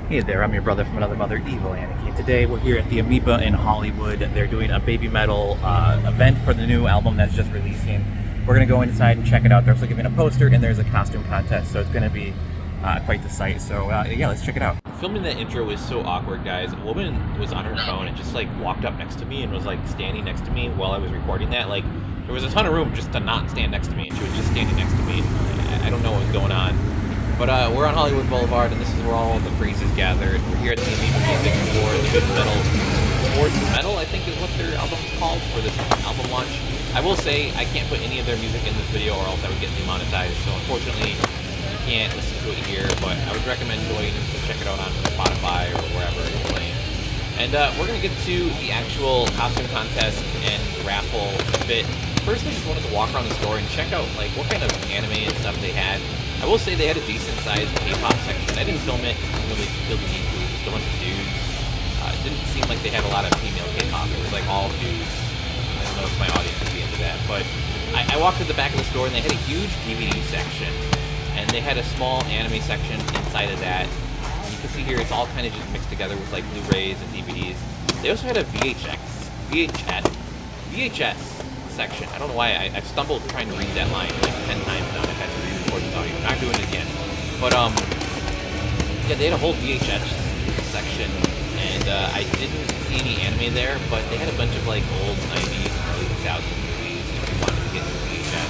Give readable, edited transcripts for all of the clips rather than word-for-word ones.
Hey there, I'm your brother from another mother, Evil Aniki. Today we're here at the Amoeba in Hollywood. They're doing a baby metal event for the new album that's just releasing. We're going to go inside and check it out. They're also giving a poster and there's a costume contest, so it's going to be quite the sight. So yeah, let's check it out. Filming that intro was so awkward, guys. A woman was on her phone and just like walked up next to me and was like standing next to me while I was recording that. Like there was a ton of room just to not stand next to me, and she was just standing next to me. I don't know what was going on. But we're on Hollywood Boulevard, and this is where all the craze is gathered. We're here at the Amoeba Music for the metalfourth metal, I think is what their album's called, for this album launch. I will say I can't put any of their music in this video, or else I would get demonetized. So unfortunately, you can't listen to it here. But I would recommend going to check it out on Spotify or wherever it's playing. And we're gonna get to the actual costume contest and raffle bit. First, I just wanted to walk around the store and check out like what kind of anime and stuff they had. I will say they had a decent-sized K-pop section. I didn't film it, really feel the need to. It was just a bunch of dudes. It didn't seem like they had a lot of female K-pop. It was like all dudes. I don't know if my audience would be into that, but I walked to the back of the store and they had a huge DVD section, and they had a small anime section inside of that. You can see here it's all kind of just mixed together with like Blu-rays and DVDs. They also had a VHS section. I don't know why I stumbled trying to read that line like 10 times now. I had to re-record this audio. Not doing it again. But yeah, they had a whole VHS section, and I didn't see any anime there, but they had a bunch of like old 90s and early 2000s movies if you wanted to get to VHS.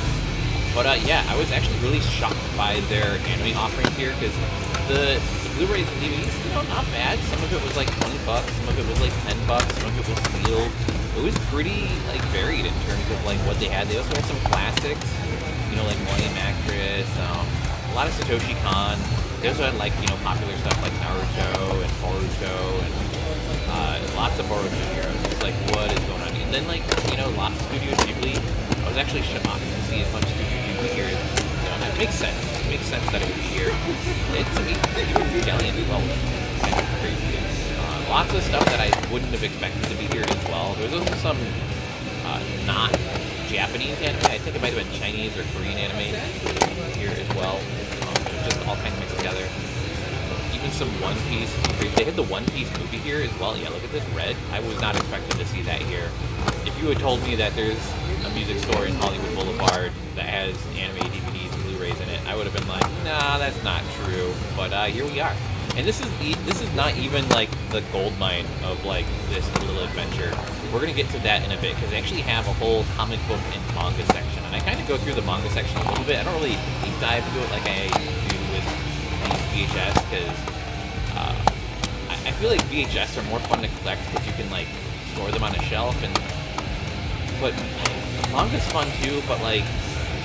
But yeah, I was actually really shocked by their anime offerings here, because the Blu-rays and DVDs, not bad. Some of it was like 20 bucks, some of it was like 10 bucks, some of it was sealed. It was pretty like varied in terms of like what they had. They also had some classics, like Millennium Actress, a lot of Satoshi Kon. They also had like popular stuff like Naruto and Boruto and lots of Boruto heroes. It's like, what is going on? And then like lots of Studio Ghibli. I was actually shocked to see a bunch of Studio Ghibli here. It makes sense. It makes sense that it would be here. It's even Italian as well. It's kind of crazy. Lots of stuff that I wouldn't have expected to be here as well. There's also some not Japanese anime. I think it might have been Chinese or Korean anime here as well. Just all kind of mixed together. Even some One Piece. They had the One Piece movie here as well. Yeah, look at this red. I was not expecting to see that here. If you had told me that there's a music store in Hollywood Boulevard that has anime DVDs and Blu-rays in it, I would have been like, nah, that's not true. But here we are. And this is not even like the gold mine of like this little adventure. We're gonna get to that in a bit, because they actually have a whole comic book and manga section, and I kind of go through the manga section a little bit. I don't really deep dive into it like I do with these VHS, because I feel like VHS are more fun to collect because you can like store them on a shelf, but manga's fun too, but like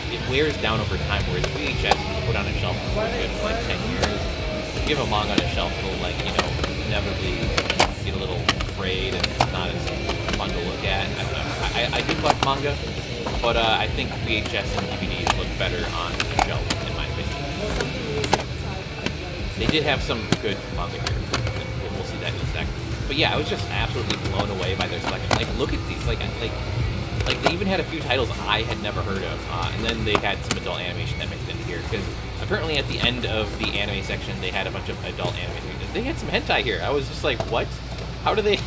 it wears down over time, whereas VHS you can put on a shelf for good for like 10 years. If you have a manga on a shelf, it'll like, inevitably get a little frayed and not as fun to look at. I do collect manga, but I think VHS and DVDs look better on a shelf, in my opinion. They did have some good manga here. We'll see that in a sec. But yeah, I was just absolutely blown away by their selection. Like, look at these. Like they even had a few titles I had never heard of, and then they had some adult animation that mixed into here, because apparently at the end of the anime section they had a bunch of adult animation. They had some hentai here. I was just like, what? How do they?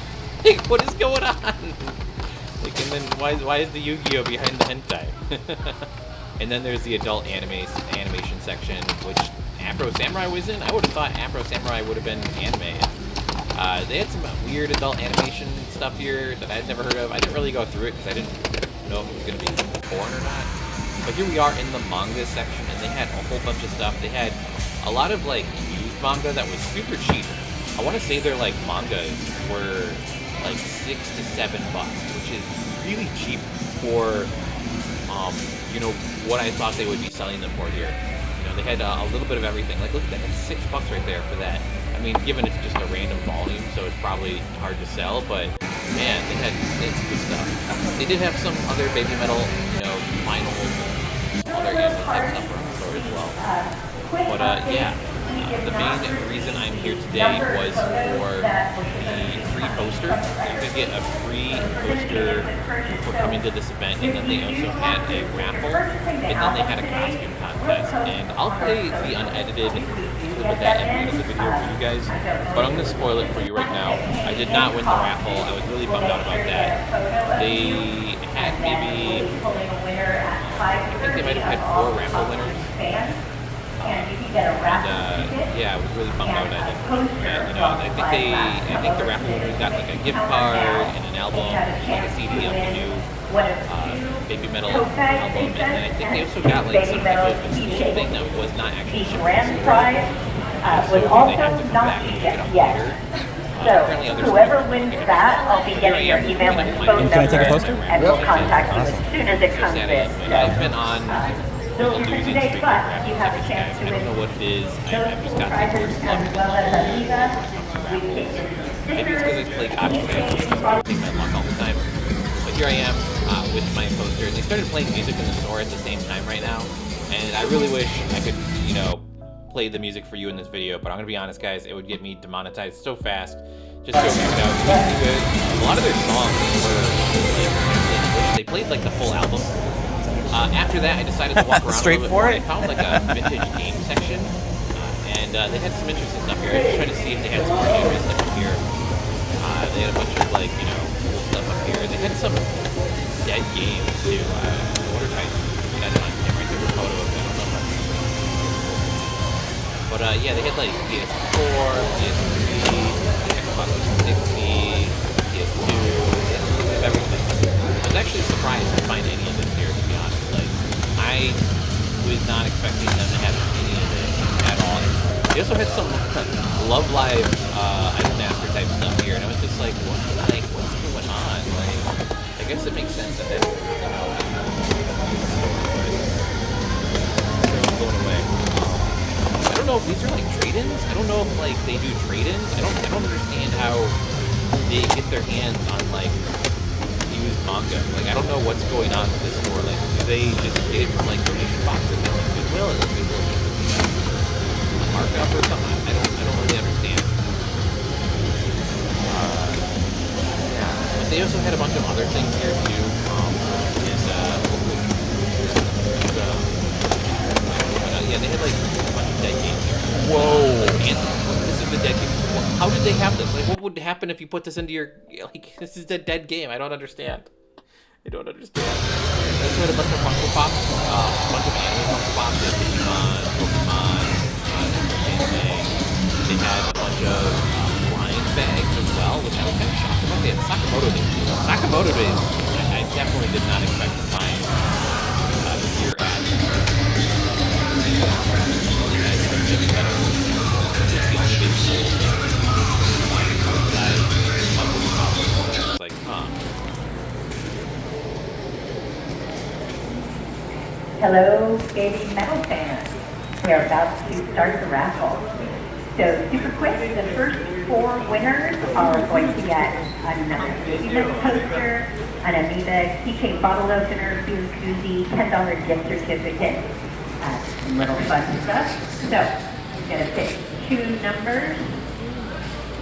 Like, what is going on? Like, and then why is the Yu-Gi-Oh behind the hentai? And then there's the adult animation section, which Afro Samurai was in. I would have thought Afro Samurai would have been anime. They had some weird adult animation stuff here that I had never heard of. I didn't really go through it because I didn't know if it was going to be porn or not. But here we are in the manga section, and they had a whole bunch of stuff. They had a lot of like used manga that was super cheap. I want to say their like mangas were like $6 to $7, which is really cheap for what I thought they would be selling them for here. They had a little bit of everything. Like, look at that, that's $6 right there for that. I mean, given it's just a random volume, so it's probably hard to sell, but man, they had some good stuff. They did have some other baby metal, vinyl, other anime type stuff around the store as well. But yeah, the main reason I'm here today was for the free poster. You could get a free poster for coming to this event, and then they also had a raffle, and then they had a costume contest. And I'll play the unedited put that at the end of the video for you guys, but I'm going to spoil it for you right now. I did not win the raffle. I was really bummed out about that. They had maybe, I think they might have had 4 raffle winners. Yeah, I was really bummed out. I think the raffle winners got like a gift card and an album, like a CD of the new BABYMETAL album, and then I think they also got like some type of exclusive thing that was not actually shipped to the store. So they have to come back and pick it up later. So whoever wins that, I'll be getting your email and phone Can I take a number, poster? and we'll contact you as soon as it comes in. I've been on Those are for losing today, streak but of you have a chance to I don't win know what it is. I've just got prizes the first as well as Amoeba. Maybe it's because I play Gotcha Fans. I take my luck all the time. But here I am with my poster. And they started playing music in the store at the same time right now. And I really wish I could, you know, play the music for you in this video. But I'm going to be honest, guys, it would get me demonetized so fast. Just go check it out. It's really good. A lot of their songs were like, they played like the full album. After that, I decided to walk around Straight a little bit for more. it? I found like a vintage game section. And they had some interesting stuff here. I was trying to see if they had some more new stuff up here. They had a bunch of like, you know, cool stuff up here. They had some dead games too. What are I got it on camera? I took a photo of it. I don't know if I'm... But yeah, they had like PS4, PS3, Xbox 360, PS2, they had a little bit of everything. I was actually surprised to find any of this here, to be honest. Like, I was not expecting them to have any of this at all. They also had some Love Live Idol Master type stuff here, and I was just like, what? Like, what's going on? Like, I guess it makes sense that that's, you know, they're going away. I don't know if these are like trade-ins. I don't know if like they do trade-ins. I don't understand how they get their hands on like used manga. Like, I don't know what's going on with this store. Like, do they just get it from like donation boxes at like Goodwill? Is Goodwill a markup or something? I don't really understand. Yeah. But they also had a bunch of other things here too. Yeah, they had like a bunch of dead games here. Whoa! Like, this is the dead game. How did they have this? Like, what would happen if you put this into your... Like, this is a dead game. I don't understand. I don't understand. They also had a bunch of Funko Pops. A bunch of anime Funko Pops. They had Digimon, Pokemon, they had a bunch of blind bags as well, which I was kind of shocked about. They had Sakamoto Days. Sakamoto Days, I definitely did not expect to find here at like, huh. Hello, BABYMETAL fans. We are about to start the raffle. So super quick, the first 4 winners are going to get another BABYMETAL poster, an Amoeba keychain bottle opener, beer koozie, $10 gift certificate, some little fun stuff. So I'm going to pick 2 numbers.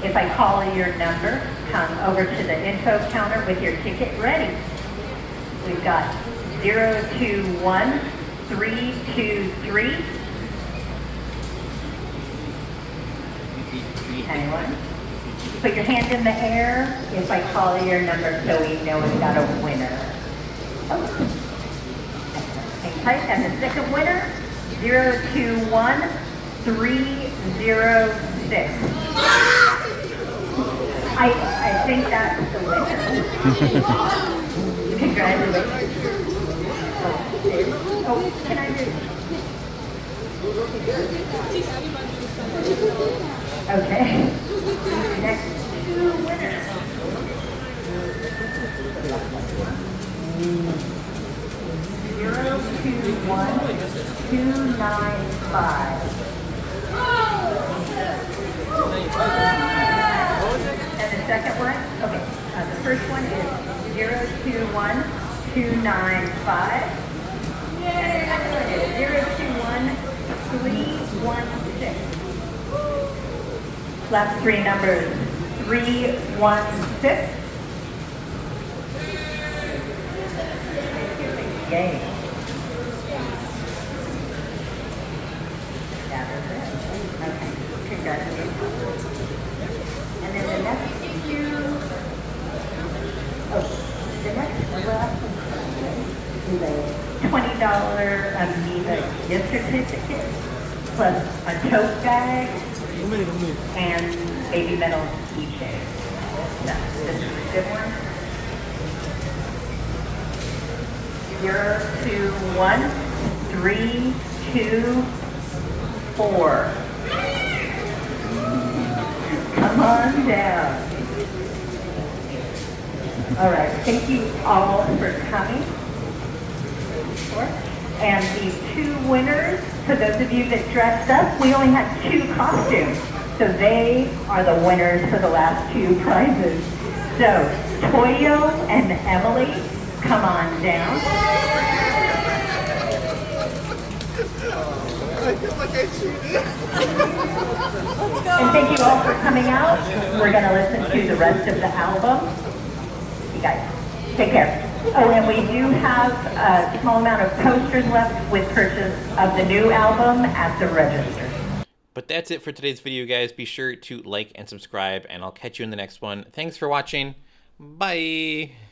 If I call your number, come over to the info counter with your ticket ready. We've got 021 323. Anyone? Put your hand in the air if I call your number so we know we've got a winner. Hang tight. And the second winner, 021 306. I think that's the winner. Congratulations. Oh, can I read? Okay. Next 2 winners. 021 295. And the second one, okay, the first one is 021 295. And the second one is 021 316. Last 3 numbers, 316. Yay. That is it. Okay. And then the next few, the next raffle is a $20 Amoeba gift certificate plus a tote bag and baby metal keychain. So this is a good one. 0, 2, 1, 3, 2, 4. Come on down. All right, thank you all for coming. And the 2 winners, for those of you that dressed up, we only had 2 costumes. So they are the winners for the last 2 prizes. So Toyo and Emily, come on down. I feel like I cheated. And thank you all for coming out. We're going to listen to the rest of the album. You guys, take care. Oh, and we do have a small amount of posters left with purchase of the new album at the register. But that's it for today's video, guys. Be sure to like and subscribe, and I'll catch you in the next one. Thanks for watching. Bye!